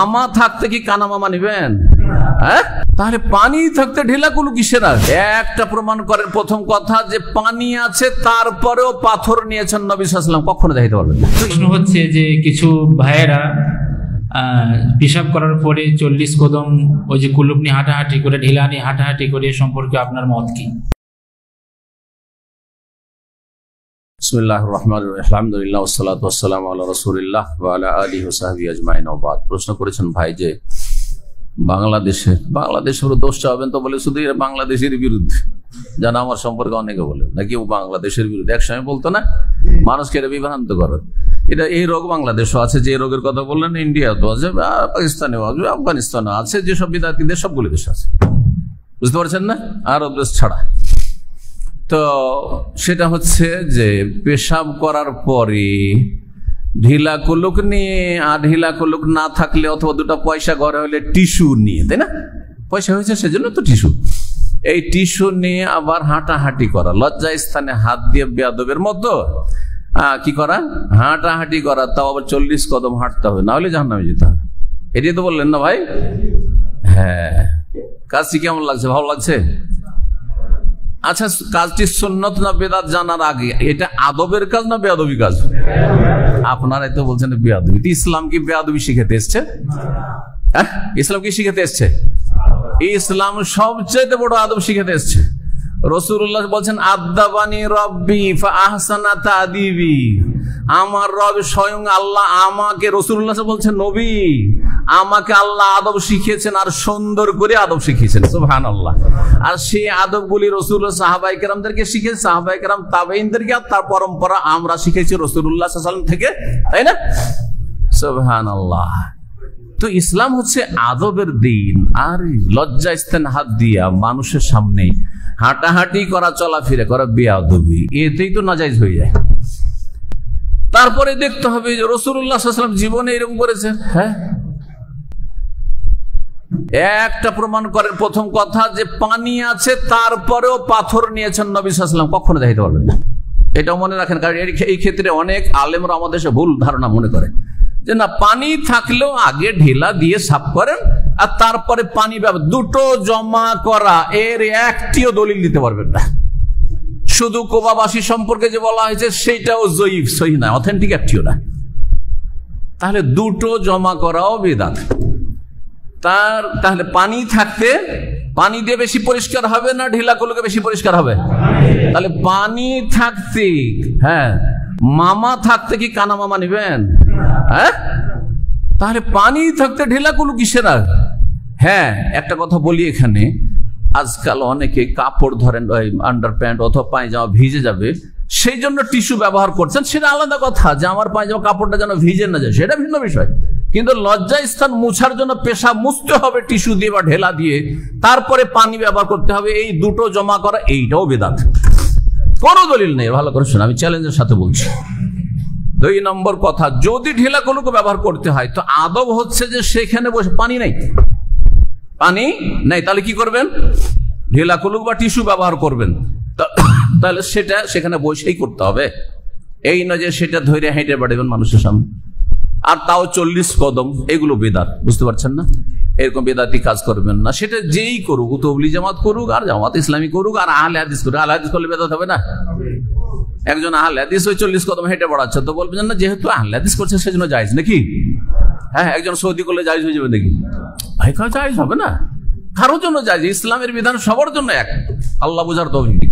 মামা থাকতে কি কানা মামা নিবেন? হ্যাঁ, তাহলে পানি থাকতে ঢিলাকুলু কিসের? একটা প্রমাণ করেন, প্রথম কথা যে পানি আছে তারপরেও পাথর নিয়েছেন নবী সাল্লাল্লাহু আলাইহি ওয়াসাল্লাম, কখনো দেখাইতে পারবেন না। প্রশ্ন হচ্ছে যে কিছু ভাইয়েরা পেশাব করার পরে 40 কদম ওই যে কুলুপ নিয়ে হাঁটাহাঁটি করে, ঢিলানি হাঁটাহাঁটি করে, সম্পর্কে আপনার মত কি? বিসমিল্লাহির রহমানির রহিম, আলহামদুলিল্লাহ ওয়াসসালাতু ওয়াসসালামু আলা রাসূলিল্লাহ ওয়া আলা আলিহি ওয়া সাহবিহি আজমাইন। ওয়া বাদ। প্রশ্ন করেছেন ভাই যে বাংলাদেশের দোষ চাবেন তো বলে শুধু বাংলাদেশের বিরুদ্ধে, জানা আমার সম্পর্কে অনেকে বলে নাকি ও বাংলাদেশের বিরুদ্ধে, একসময় বলতো না মানুষকে এটা বিভ্রান্ত করে। এটা এই রোগ বাংলাদেশও আছে, যে রোগের কথা বললেন ইন্ডিয়াতেও আছে, পাকিস্তানেও আছে, আফগানিস্তানেও আছে, যেসব বিদাতিদের সবগুলো দেশ আছে, বুঝতে পারছেন না, আরব দেশ ছাড়া। তো সেটা হচ্ছে যে পেশাব করার পরে ঢিলা কুলুক নিয়ে, আর ঢিলা কুলুক না থাকলে অথবা দুটো পয়সা ঘরে হলে টিস্যু নিয়ে, তাই না, পয়সা হয়েছে সেজন্য তো টিস্যু, এই টিস্যু নিয়ে আবার হাঁটাহাঁটি করা, লজ্জা স্থানে হাত দিয়ে বেয়াদবের মতো কি করা, হাঁটাহাঁটি করা, তাও আবার 40 কদম হাঁটতে হবে, না হলে জাহান্নামে যেতে হবে। এটাই তো বললেন না ভাই? হ্যাঁ, কাজটি কেমন লাগছে? ভালো লাগছে? আচ্ছা, কাজটি সুন্নত না বেদাত জানার আগে এটা আদবের কাজ না বেয়াদবি কাজ? আপনারাই তো বলছেন বেয়াদবি। ইসলাম কি বেয়াদবি শিখাতে এসছে? হ্যাঁ, ইসলাম কি শিখাতে এসছে? ইসলাম সবচেয়ে বড় আদব শিখাতে এসছে। রাসূলুল্লাহ বলছেন আদাবানি রব্বি ফা আহসানা তাদিবি, আমার রব স্বয়ং আল্লাহ আমাকে, রাসূলুল্লাহ বলছেন নবী আমাকে আল্লাহ আদব শিখিয়েছেন আর সুন্দর করে আদব শিখিয়েছেন, সুবহানাল্লাহ। আর সেই আদবগুলি রাসূলুল্লাহ সাহাবায়ে কেরামদেরকে শিখিয়েছেন, সাহাবায়ে কেরাম তাবেঈনদেরকে, আর তার পরম্পরা আমরা শিখেছি রাসূলুল্লাহ সাল্লাল্লাহু আলাইহি ওয়াসাল্লাম থেকে, তাই না? সুবহানাল্লাহ। তো ইসলাম হচ্ছে আদবের দিন, আর লজ্জা স্থানে হাত দিয়া মানুষের সামনে হাঁটাহাঁটি করা, চলাফেরা করা বেয়াদবি, এতেই তো নাজায়েজ হয়ে যায়। তারপরে দেখতে হবে যে রাসূলুল্লাহ সাল্লাল্লাহু আলাইহি ওয়াসাল্লাম জীবনে এরকম করেছেন। হ্যাঁ, একটা প্রমাণ করেন, প্রথম কথা যে পানি আছে তারপরেও পাথর নিয়েছেন নবী সাল্লাল্লাহু আলাইহি ওয়াসাল্লাম, কখনো দেখাইতে পারবেন না। এটাও মনে রাখেন, কারণ এই ক্ষেত্রে অনেক আলেমরা আমাদের ভুল ধারণা মনে করে যে না, পানি থাকলেও আগে ঢিলা দিয়ে সাফ করেন আর তারপরে পানি ব্যবহার, দুটো জমা করা, এর একটিও দলিল দিতে পারবেন না। শুধু কোবাবাসী সম্পর্কে যে বলা হয়েছে সেটাও জয়ীফ, সহিহ না, অথেন্টিক একটিও না। তাহলে দুটো জমা করাও বিদআত। তাহলে পানি থাকতে পানি দিয়ে বেশি পরিষ্কার হবে না ঢিলা কুলুকে বেশি পরিষ্কার হবে? তাহলে পানি থাকতে, হ্যাঁ, মামা থাকতে কি কানা মামা নিবেন? হ্যাঁ, তাহলে পানি থাকতে ঢিলা কুলু কিসের? হ্যাঁ, একটা কথা বলি এখানে, আজকাল অনেকে কাপড় ধরেন, আন্ডার প্যান্ট অথবা পায়জামা ভিজে যাবে সেই জন্য টিস্যু ব্যবহার করছেন, সেটা আলাদা কথা, যে আমার পায়জামা কাপড়টা যেন ভিজে না যায়, সেটা ভিন্ন বিষয়। কিন্তু লজ্জা স্থান মুছার জন্য পেশাব মুছতে হবে টিস্যু দিয়ে বা ঢেলা দিয়ে, তারপরে পানি ব্যবহার করতে হবে, এই দুটো জমা করা, এইটাও বেদাত। কোনো দলিল নেই, ভালো করে শুনুন, আমি চ্যালেঞ্জের সাথে বলছি। 2 নম্বর কথা, যদি ঢিলা কুলুকে ব্যবহার করতে হয় তো আদব হচ্ছে যে সেখানে বসে, পানি নেই তাহলে কি করবেন? ঢিলা কুলুক বা টিস্যু ব্যবহার করবেন, তাহলে সেটা সেখানে বসেই করতে হবে। এই নয় যে সেটা ধরে হেঁটে বেড়াবেন মানুষের সামনে, আর তাও 40 কদম, এগুলো বেদাত, বুঝতে পারছেন না? এরকম বেদাতি কাজ করবেন না। সেটা যেই করুক, তবলিগ জামাত করুক আর জামাত ইসলামী করুক আর আহলে হাদিস করুক, আহলে হাদিস করলে বেদাত হবে না? একজন আহলে হাদিস ওই 40 কদম হেঁটে বেড়াচ্ছে, তো বলবেন না যেহেতু আহলে হাদিস করছে সেজন্য জায়েজ নাকি? হ্যাঁ, একজন সৌদি করলে জায়েজ হয়ে যাবে নাকি? ভাই, জায়েজ হবে না, কারোর জন্য জায়েজ। ইসলামের বিধান সবার জন্য এক, আল্লাহ বুঝার তৌফিক।